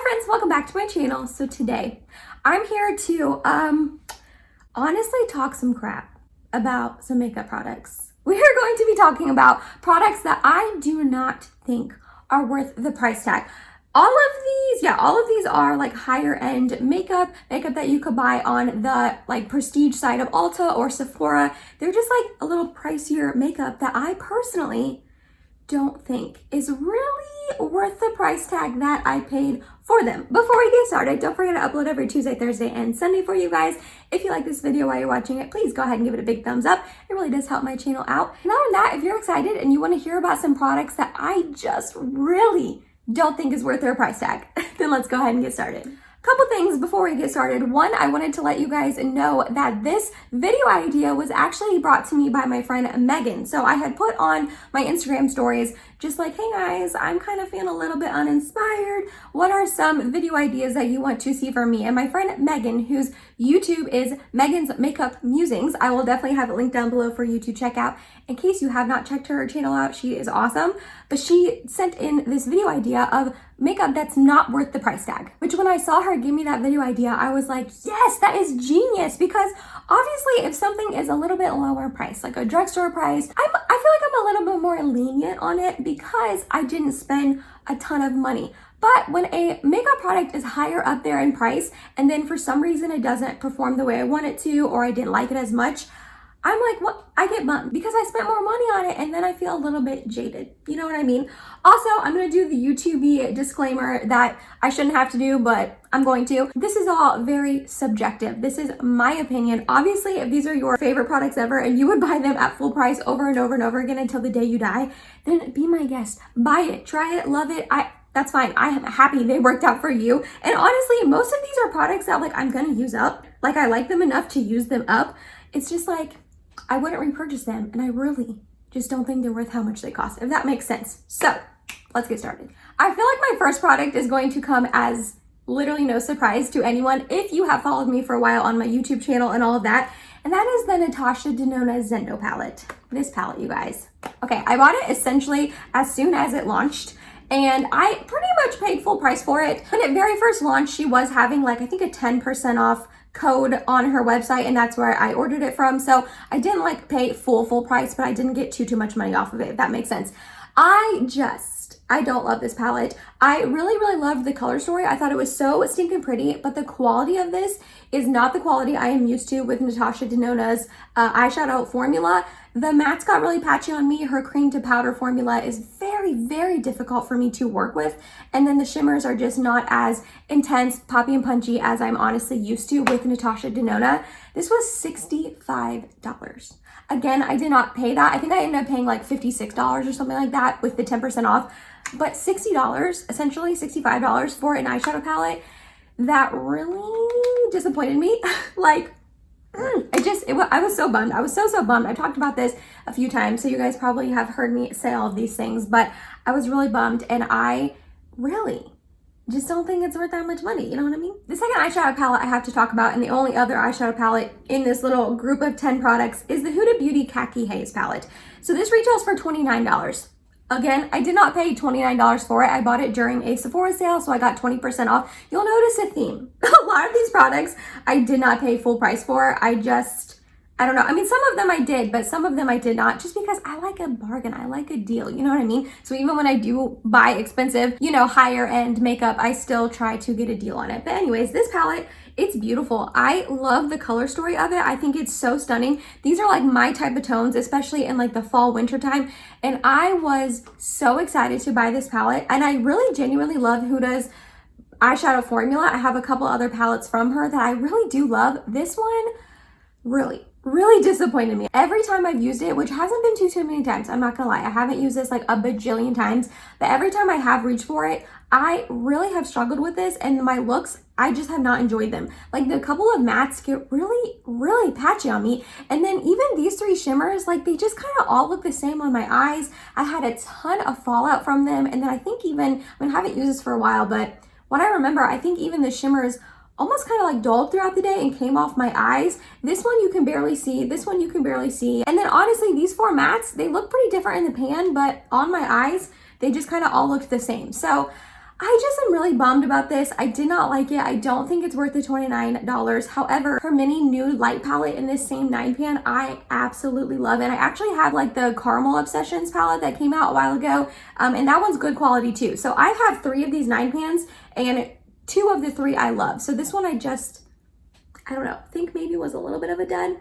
friends, welcome back to my channel. So today I'm here to honestly talk some crap about some makeup products. We are going to be talking about products that I do not think are worth the price tag. All of these are like higher end makeup that you could buy on the like prestige side of Ulta or Sephora. They're just like a little pricier makeup that I personally don't think is really worth the price tag that I paid for them. Before we get started, don't forget to upload every Tuesday, Thursday, and Sunday for you guys. If you like this video while you're watching it, please go ahead and give it a big thumbs up. It really does help my channel out. And other than that, if you're excited and you want to hear about some products that I just really don't think is worth their price tag, then let's go ahead and get started. Couple things before we get started. One, I wanted to let you guys know that this video idea was actually brought to me by my friend Megan. So I had put on my Instagram stories just like, hey guys, I'm kind of feeling a little bit uninspired. What are some video ideas that you want to see from me? And my friend Megan, whose YouTube is Megan's Makeup Musings, I will definitely have it linked down below for you to check out. In case you have not checked her channel out, she is awesome. But she sent in this video idea of makeup that's not worth the price tag, which when I saw her give me that video idea, I was like, yes, that is genius. Because obviously if something is a little bit lower price, like a drugstore price, I feel like I'm a little bit more lenient on it because I didn't spend a ton of money. But when a makeup product is higher up there in price and then for some reason it doesn't perform the way I want it to, or I didn't like it as much, I'm like, well, I get bummed because I spent more money on it and then I feel a little bit jaded. You know what I mean? Also, I'm going to do the YouTube disclaimer that I shouldn't have to do, but I'm going to. This is all very subjective. This is my opinion. Obviously, if these are your favorite products ever and you would buy them at full price over and over and over again until the day you die, then be my guest. Buy it, try it, love it. That's fine. I am happy they worked out for you. And honestly, most of these are products that like I'm going to use up. Like I like them enough to use them up. It's just like, I wouldn't repurchase them, and I really just don't think they're worth how much they cost, if that makes sense. So let's get started. I feel like my first product is going to come as literally no surprise to anyone if you have followed me for a while on my YouTube channel and all of that, and that is the Natasha Denona Zendo palette. This palette, you guys. Okay, I bought it essentially as soon as it launched, and I pretty much paid full price for it. When it very first launched, she was having like, I think a 10% off code on her website, and that's where I ordered it from. So I didn't like pay full price, but I didn't get too much money off of it, if that makes sense. I don't love this palette. I really loved the color story. I thought it was so stinking pretty, but the quality of this is not the quality I am used to with Natasha Denona's eyeshadow formula. The mattes got really patchy on me. Her cream to powder formula is very difficult for me to work with. And then the shimmers are just not as intense, poppy and punchy as I'm honestly used to with Natasha Denona. This was $65. Again, I did not pay that. I think I ended up paying like $56 or something like that with the 10% off. But $60, essentially $65 for an eyeshadow palette, that really disappointed me. Like, I was so bummed. I was so bummed. I talked about this a few times, so you guys probably have heard me say all of these things, but I was really bummed, and I really just don't think it's worth that much money. You know what I mean? The second eyeshadow palette I have to talk about, and the only other eyeshadow palette in this little group of 10 products, is the Huda Beauty Khaki Haze palette. So this retails for $29. Again, I did not pay $29 for it. I bought it during a Sephora sale, so I got 20% off. You'll notice a theme. A lot of these products I did not pay full price for. I don't know. I mean, some of them I did, but some of them I did not, just because I like a bargain. I like a deal. You know what I mean? So even when I do buy expensive, you know, higher end makeup, I still try to get a deal on it. But anyways, this palette, it's beautiful. I love the color story of it. I think it's so stunning. These are like my type of tones, especially in like the fall winter time. And I was so excited to buy this palette. And I really genuinely love Huda's eyeshadow formula. I have a couple other palettes from her that I really do love. This one really disappointed me. Every time I've used it, which hasn't been too many times, I'm not gonna lie, I haven't used this like a bajillion times, but every time I have reached for it, I really have struggled with this, and my looks, I just have not enjoyed them. Like the couple of mattes get really patchy on me, and then even these three shimmers, like they just kind of all look the same on my eyes. I had a ton of fallout from them, and then I think even, I mean, I haven't used this for a while, but what I remember, I think even the shimmers almost kind of like dulled throughout the day and came off my eyes. This one you can barely see, this one you can barely see. And then honestly, these four mattes, they look pretty different in the pan, but on my eyes, they just kind of all looked the same. So I just am really bummed about this. I did not like it. I don't think it's worth the $29. However, her mini nude light palette in this same 9pan, I absolutely love it. I actually have like the Caramel Obsessions palette that came out a while ago, and that one's good quality too. So I have 3 of these 9pans, and 2 of the 3 I love. So this one I don't know, think maybe was a little bit of a dud.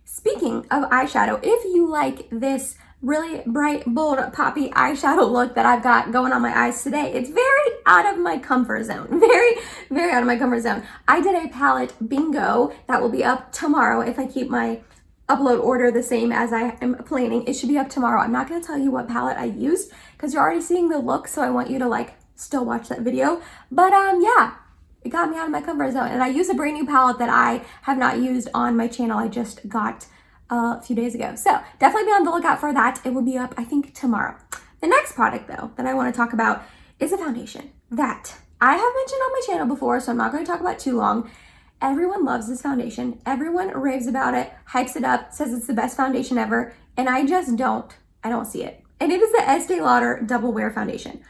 Speaking of eyeshadow, if you like this really bright, bold, poppy eyeshadow look that I've got going on my eyes today, it's very out of my comfort zone. Very, very out of my comfort zone. I did a palette bingo that will be up tomorrow if I keep my upload order the same as I am planning. It should be up tomorrow. I'm not going to tell you what palette I used because you're already seeing the look, so I want you to like still watch that video. But yeah, it got me out of my comfort zone, and I use a brand new palette that I have not used on my channel. I just got a few days ago. So definitely be on the lookout for that. It will be up, I think, tomorrow. The next product though that I want to talk about is a foundation that I have mentioned on my channel before, so I'm not going to talk about it too long. Everyone loves this foundation. Everyone raves about it, hypes it up, says it's the best foundation ever, and I just don't see it. And it is the Estee Lauder Double Wear Foundation.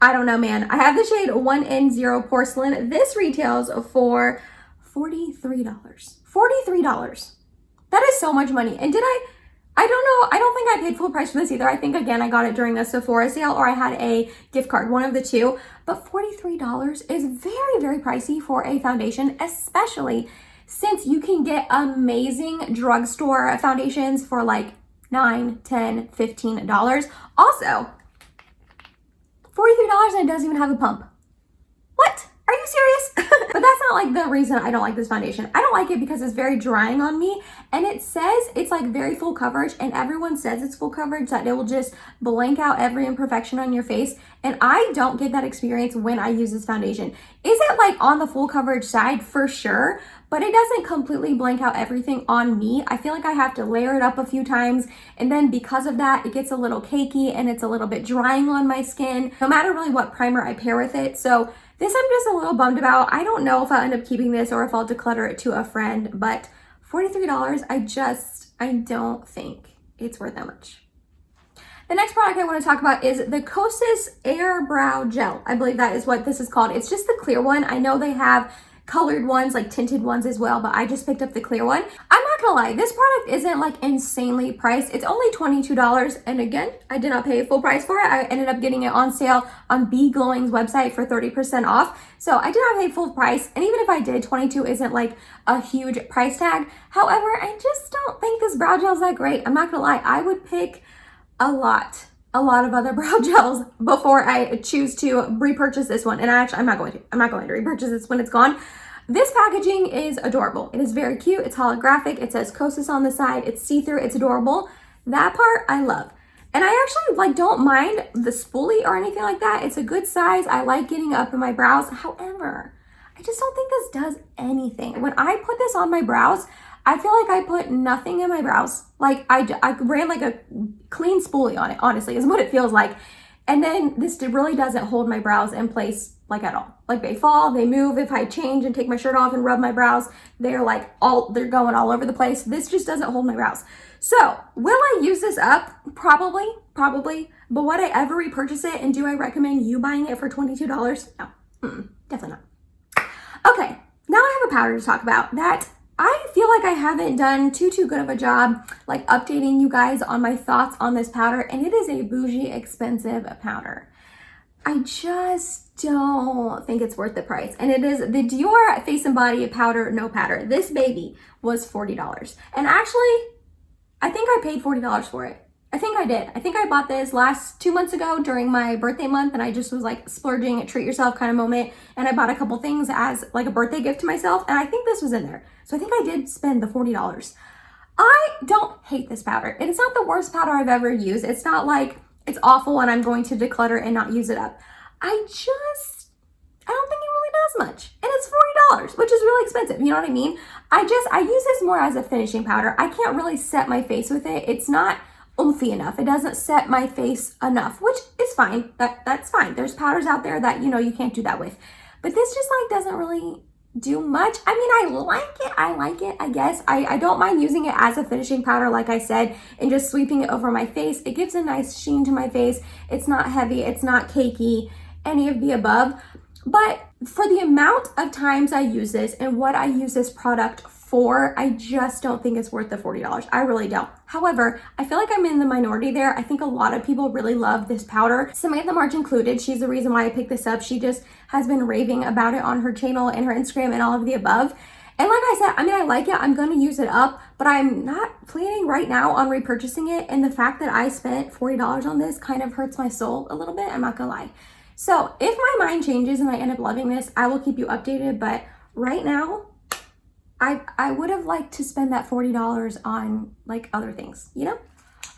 I don't know, man. I have the shade 1N0 Porcelain. This retails for $43. $43. That is so much money. And I don't know, I don't think I paid full price for this either. I think, again, I got it during the Sephora sale, or I had a gift card, one of the two. But $43 is very, very pricey for a foundation, especially since you can get amazing drugstore foundations for like $9, $10, $15. Also, $43 and it doesn't even have a pump. What? Are you serious? But that's not like the reason I don't like this foundation. I don't like it because it's very drying on me, and it says it's like very full coverage, and everyone says it's full coverage, that it will just blank out every imperfection on your face, and I don't get that experience when I use this foundation. Is it like on the full coverage side? For sure, but it doesn't completely blank out everything on me. I feel like I have to layer it up a few times, and then because of that, it gets a little cakey and it's a little bit drying on my skin, no matter really what primer I pair with it. So this I'm just a little bummed about. I don't know if I'll end up keeping this or if I'll declutter it to a friend, but $43, I don't think it's worth that much. The next product I want to talk about is the Kosas Air Brow Gel. I believe that is what this is called. It's just the clear one. I know they have colored ones, like tinted ones as well, but I just picked up the clear one. I'm not gonna lie, this product isn't like insanely priced. It's only $22, and again, I did not pay full price for it. I ended up getting it on sale on Be Glowing's website for 30% off. So I did not pay full price, and even if I did, 22 isn't like a huge price tag. However, I just don't think this brow gel is that great. I'm not gonna lie, I would pick a lot of other brow gels before I choose to repurchase this one. And I'm not going to repurchase this when it's gone. This packaging is adorable. It is very cute. It's holographic. It says Kosas on the side. It's see-through. It's adorable. That part I love. And I actually like don't mind the spoolie or anything like that. It's a good size. I like getting up in my brows. However, I just don't think this does anything. When I put this on my brows, I feel like I put nothing in my brows. Like I ran like a clean spoolie on it, honestly, is what it feels like. And then this really doesn't hold my brows in place like at all. Like they fall, they move. If I change and take my shirt off and rub my brows, they're going all over the place. This just doesn't hold my brows. So will I use this up? Probably. But would I ever repurchase it? And do I recommend you buying it for $22? No, definitely not. Okay, now I have a powder to talk about that I feel like I haven't done too good of a job like updating you guys on my thoughts on this powder, and it is a bougie expensive powder. I just don't think it's worth the price. And it is the Dior Face and Body Powder No Powder. This baby was $40. And actually, I think I paid $40 for it. I think I did. I think I bought this 2 months ago during my birthday month, and I just was like splurging, a treat yourself kind of moment. And I bought a couple things as like a birthday gift to myself, and I think this was in there. So I think I did spend the $40. I don't hate this powder. It is not the worst powder I've ever used. It's not like it's awful and I'm going to declutter and not use it up. I don't think it really does much. And it's $40, which is really expensive. You know what I mean? I use this more as a finishing powder. I can't really set my face with it. It's not oomphy enough. It doesn't set my face enough, which is fine. That's fine. There's powders out there that, you can't do that with. But this just like doesn't really do much. I mean, I like it, I guess. I don't mind using it as a finishing powder, like I said, and just sweeping it over my face. It gives a nice sheen to my face. It's not heavy. It's not cakey. any of the above. But for the amount of times I use this and what I use this product for, I just don't think it's worth the $40. I really don't. However, I feel like I'm in the minority there. I think a lot of people really love this powder. Samantha March included. She's the reason why I picked this up. She just has been raving about it on her channel and her Instagram and all of the above. And like I said, I mean, I like it. I'm going to use it up, but I'm not planning right now on repurchasing it. And the fact that I spent $40 on this kind of hurts my soul a little bit. I'm not going to lie. So if my mind changes and I end up loving this, I will keep you updated. But right now, I would have liked to spend that $40 on like other things, you know?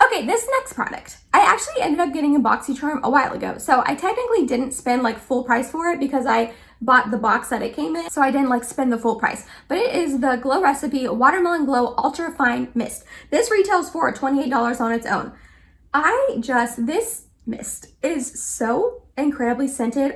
Okay, this next product, I actually ended up getting a BoxyCharm a while ago. So I technically didn't spend like full price for it because I bought the box that it came in. So I didn't like spend the full price, but it is the Glow Recipe Watermelon Glow Ultra Fine Mist. This retails for $28 on its own. This mist is so incredibly scented.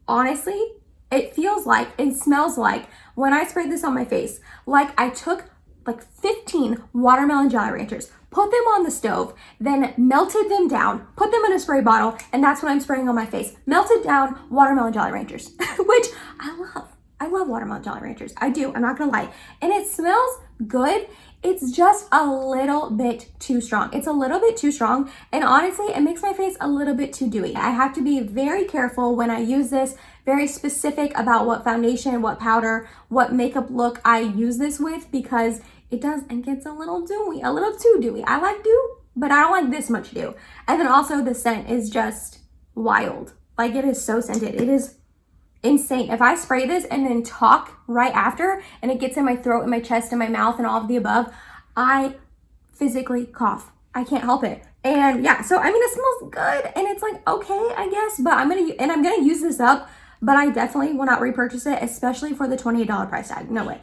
Honestly, it feels like, it smells like when I sprayed this on my face, like I took like 15 watermelon Jolly Ranchers, put them on the stove, then melted them down, put them in a spray bottle, and that's what I'm spraying on my face. Melted down watermelon Jolly Ranchers, which I love. I love watermelon Jolly Ranchers. I do, I'm not gonna lie. And it smells good. It's just a little bit too strong. It's a little bit too strong. And honestly, it makes my face a little bit too dewy. I have to be very careful when I use this, very specific about what foundation, what powder, what makeup look I use this with, because it gets a little dewy, a little too dewy. I like dew, but I don't like this much dew. And then also the scent is just wild. Like, it is so scented. It is insane. If I spray this and then talk right after and it gets in my throat and my chest and my mouth and all of the above, I physically cough. I can't help it. And yeah, so I mean, it smells good and it's like, okay, I guess, but I'm gonna use this up, but I definitely will not repurchase it, especially for the $28 price tag. No way.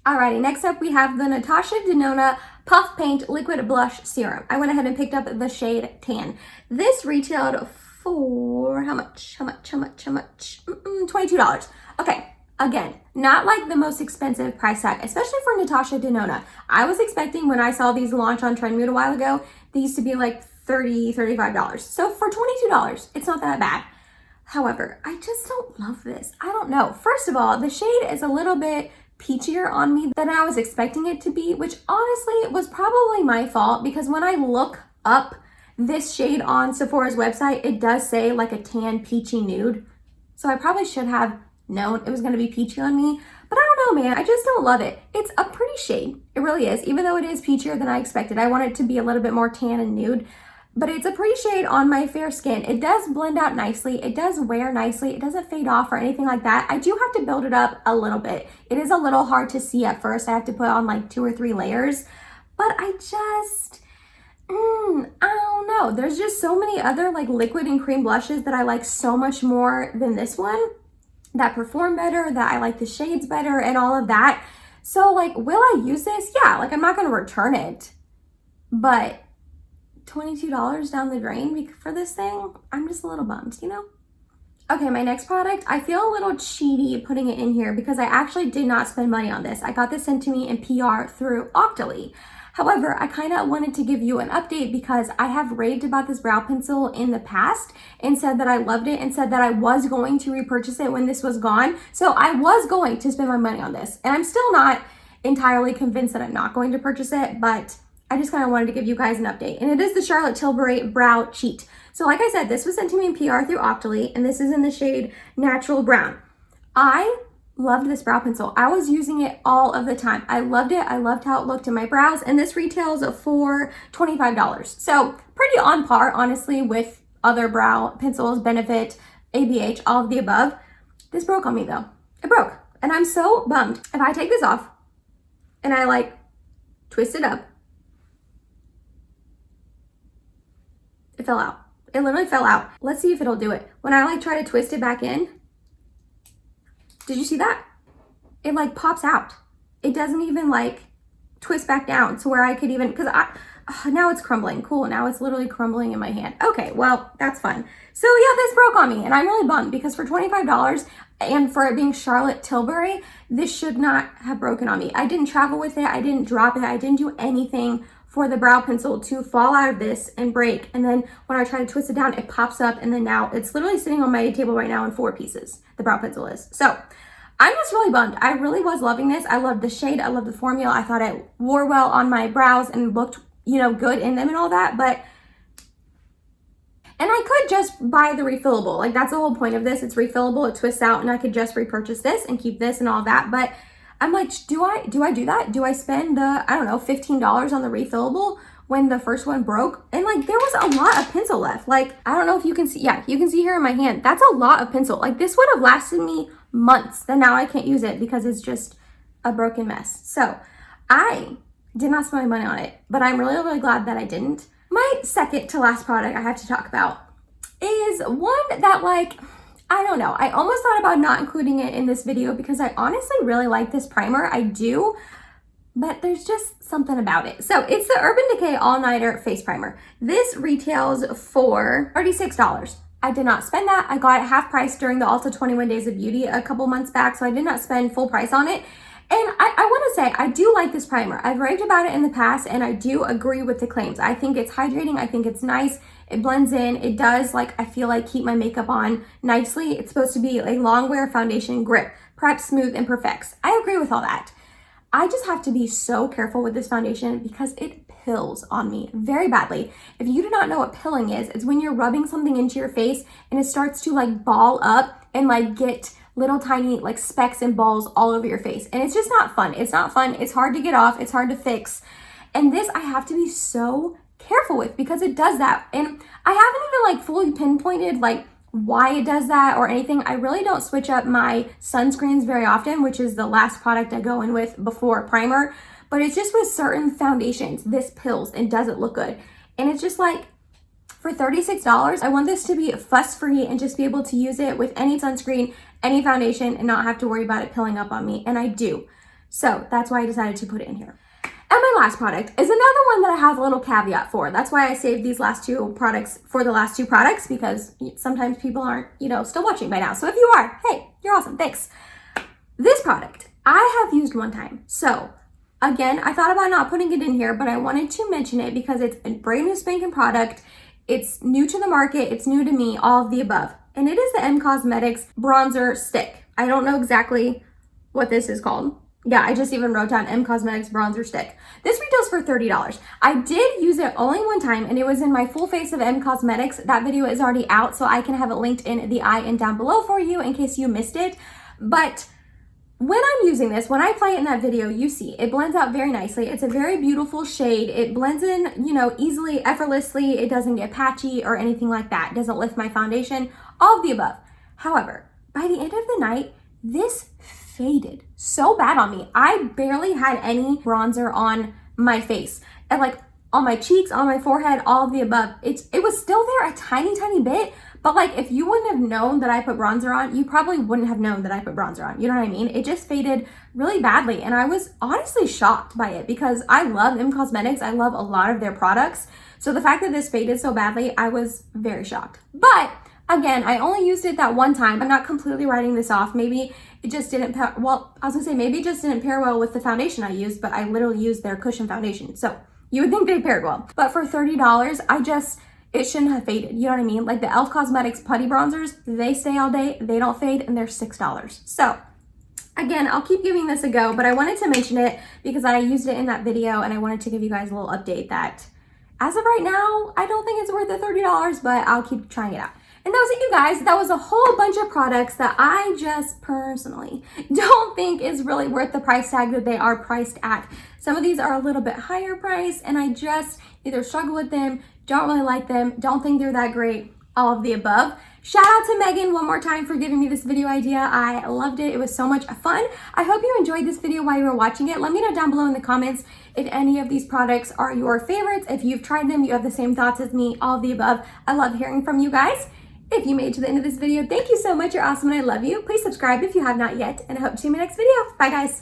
Alrighty, next up we have the Natasha Denona Puff Paint Liquid Blush Serum. I went ahead and picked up the shade Tan. This retailed for how much? $22. Okay, again, not like the most expensive price tag, especially for Natasha Denona. I was expecting, when I saw these launch on Trendmood a while ago, these to be like $30, $35. So for $22, it's not that bad. However, I just don't love this. I don't know. First of all, the shade is a little bit peachier on me than I was expecting it to be, which honestly was probably my fault, because when I look up this shade on Sephora's website, it does say like a tan peachy nude. So I probably should have known it was going to be peachy on me, but I don't know, man. I just don't love it. It's a pretty shade. It really is. Even though it is peachier than I expected. I want it to be a little bit more tan and nude, but it's a pretty shade on my fair skin. It does blend out nicely. It does wear nicely. It doesn't fade off or anything like that. I do have to build it up a little bit. It is a little hard to see at first. I have to put on like 2 or 3 layers, but I don't know. There's just so many other like liquid and cream blushes that I like so much more than this one, that perform better, that I like the shades better and all of that. So like, will I use this? Yeah, like I'm not going to return it, but $22 down the drain for this thing, I'm just a little bummed, you know? Okay, my next product, I feel a little cheaty putting it in here because I actually did not spend money on this. I got this sent to me in PR through Octoly. However, I kind of wanted to give you an update because I have raved about this brow pencil in the past and said that I loved it and said that I was going to repurchase it when this was gone. So I was going to spend my money on this, and I'm still not entirely convinced that I'm not going to purchase it, but I just kind of wanted to give you guys an update. And it is the Charlotte Tilbury Brow Cheat. So like I said, this was sent to me in PR through Octoly, and this is in the shade Natural Brown. I loved this brow pencil. I was using it all of the time. I loved it. I loved how it looked in my brows, and this retails for $25. So pretty on par, honestly, with other brow pencils, Benefit, ABH, all of the above. This broke on me though. It broke, and I'm so bummed. If I take this off and I like twist it up, it fell out. It literally fell out. Let's see if it'll do it. When I like try to twist it back in, did you see that? It like pops out. It doesn't even like twist back down to where I could even, now it's crumbling. Cool, now it's literally crumbling in my hand. Okay, well, that's fun. So yeah, this broke on me, and I'm really bummed because for $25 and for it being Charlotte Tilbury, this should not have broken on me. I didn't travel with it. I didn't drop it. I didn't do anything for the brow pencil to fall out of this and break. And then when I try to twist it down, it pops up. And then now it's literally sitting on my table right now in 4 pieces. The brow pencil is. So I'm just really bummed. I really was loving this. I love the shade. I love the formula. I thought it wore well on my brows and looked, you know, good in them and all that. And I could just buy the refillable. Like, that's the whole point of this. It's refillable. It twists out, and I could just repurchase this and keep this and all that. But I'm like, do I do that? Do I spend the, I don't know, $15 on the refillable when the first one broke? And like, there was a lot of pencil left. Like, I don't know if you can see. Yeah, you can see here in my hand. That's a lot of pencil. Like, this would have lasted me months. Then now I can't use it because it's just a broken mess. So I did not spend my money on it, but I'm really, really glad that I didn't. My second to last product I have to talk about is one that, like, I don't know. I almost thought about not including it in this video because I honestly really like this primer. I do, but there's just something about it. So it's the Urban Decay All Nighter Face Primer. This retails for $36. I did not spend that. I got it half price during the Ulta 21 Days of Beauty a couple months back, so I did not spend full price on it. And I want to say, I do like this primer. I've raved about it in the past, and I do agree with the claims. I think it's hydrating. I think it's nice. It blends in. It does, like, I feel like keep my makeup on nicely. It's supposed to be a long wear foundation grip, preps, smooth, and perfects. I agree with all that. I just have to be so careful with this foundation because it pills on me very badly. If you do not know what pilling is, it's when you're rubbing something into your face and it starts to, like, ball up and, like, get little tiny, like, specks and balls all over your face. And it's just not fun. It's not fun. It's hard to get off. It's hard to fix. And this I have to be so careful with because it does that. And I haven't even, like, fully pinpointed, like, why it does that or anything. I really don't switch up my sunscreens very often, which is the last product I go in with before primer. But it's just with certain foundations, this pills and doesn't look good. And it's just like, for $36, I want this to be fuss-free and just be able to use it with any sunscreen, any foundation, and not have to worry about it pilling up on me. And I do. So that's why I decided to put it in here. And my last product is another one that I have a little caveat for. That's why I saved these last 2 products for the last 2 products, because sometimes people aren't, you know, still watching by now. So if you are, hey, you're awesome. Thanks. This product I have used one time. So again, I thought about not putting it in here, but I wanted to mention it because it's a brand new spanking product. It's new to the market. It's new to me, all of the above. And it is the M Cosmetics Bronzer Stick. I don't know exactly what this is called. Yeah, I just even wrote down M Cosmetics Bronzer Stick. This retails for $30. I did use it only one time, and it was in my full face of M Cosmetics. That video is already out, so I can have it linked in the eye and down below for you in case you missed it. But when I'm using this, when I apply it in that video, you see it blends out very nicely. It's a very beautiful shade. It blends in, you know, easily, effortlessly. It doesn't get patchy or anything like that. It doesn't lift my foundation, all of the above. However, by the end of the night, this faded so bad on me. I barely had any bronzer on my face. And like on my cheeks, on my forehead, all of the above. It was still there a tiny bit, but like if you wouldn't have known that I put bronzer on, you probably wouldn't have known that I put bronzer on. You know what I mean? It just faded really badly, and I was honestly shocked by it because I love M Cosmetics. I love a lot of their products. So the fact that this faded so badly, I was very shocked. But again, I only used it that one time. I'm not completely writing this off. Maybe it just didn't, maybe it just didn't pair well with the foundation I used, but I literally used their cushion foundation. So you would think they paired well. But for $30, it shouldn't have faded. You know what I mean? Like the e.l.f. Cosmetics putty bronzers, they stay all day, they don't fade, and they're $6. So again, I'll keep giving this a go, but I wanted to mention it because I used it in that video, and I wanted to give you guys a little update that as of right now, I don't think it's worth the $30, but I'll keep trying it out. And that was it, you guys. That was a whole bunch of products that I just personally don't think is really worth the price tag that they are priced at. Some of these are a little bit higher priced, and I just either struggle with them, don't really like them, don't think they're that great, all of the above. Shout out to Megan one more time for giving me this video idea. I loved it. It was so much fun. I hope you enjoyed this video while you were watching it. Let me know down below in the comments if any of these products are your favorites. If you've tried them, you have the same thoughts as me, all of the above. I love hearing from you guys. If you made it to the end of this video, thank you so much. You're awesome and I love you. Please subscribe if you have not yet, and I hope to see you in my next video. Bye, guys.